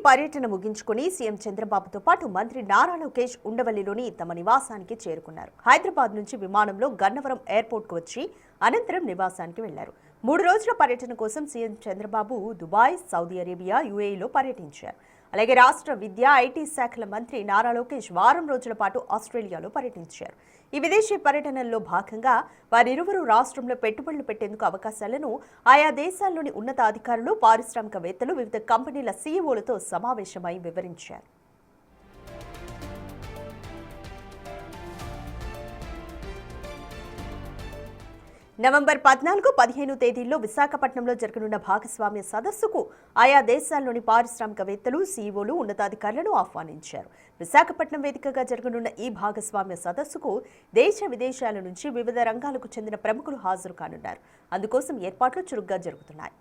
పర్యటన ముగించుకుని సీఎం చంద్రబాబుతో పాటు మంత్రి నారా లోకేష్ ఉండవల్లిలోని తమ నివాసానికి చేరుకున్నారు. హైదరాబాద్ నుంచి విమానంలో గన్నవరం ఎయిర్పోర్ట్ కు వచ్చి అనంతరం నివాసానికి వెళ్లారు. 3 రోజుల పర్యటన కోసం CM Chandrababu Dubai, Saudi Arabia, యుఏఈలో పర్యటించారు. అలాగే రాష్ట్ర విద్యా, ఐటీ శాఖల మంత్రి నారా లోకేష్ వారం రోజుల పాటు ఆస్ట్రేలియాలో పర్యటించారు. ఈ విదేశీ పర్యటనల్లో భాగంగా వారిరువురు రాష్ట్రంలో పెట్టుబడులు పెట్టేందుకు అవకాశాలను ఆయా దేశాల్లోని ఉన్నతాధికారులు, పారిశ్రామికవేత్తలు, వివిధ కంపెనీల సీఈఓలతో సమావేశమై వివరించారు. నవంబర్ 14, 15 తేదీల్లో విశాఖపట్నంలో జరగనున్న భాగస్వామ్య సదస్సుకు ఆయా దేశాల్లోని పారిశ్రామికవేత్తలు, సీఈఓలు, ఉన్నతాధికారులను ఆహ్వానించారు. విశాఖపట్నం వేదికగా జరగనున్న ఈ భాగస్వామ్య సదస్సుకు దేశ విదేశాల నుంచి వివిధ రంగాలకు చెందిన ప్రముఖులు హాజరు కానున్నారు. అందుకోసం ఏర్పాట్లు చురుగ్గా జరుగుతున్నాయి.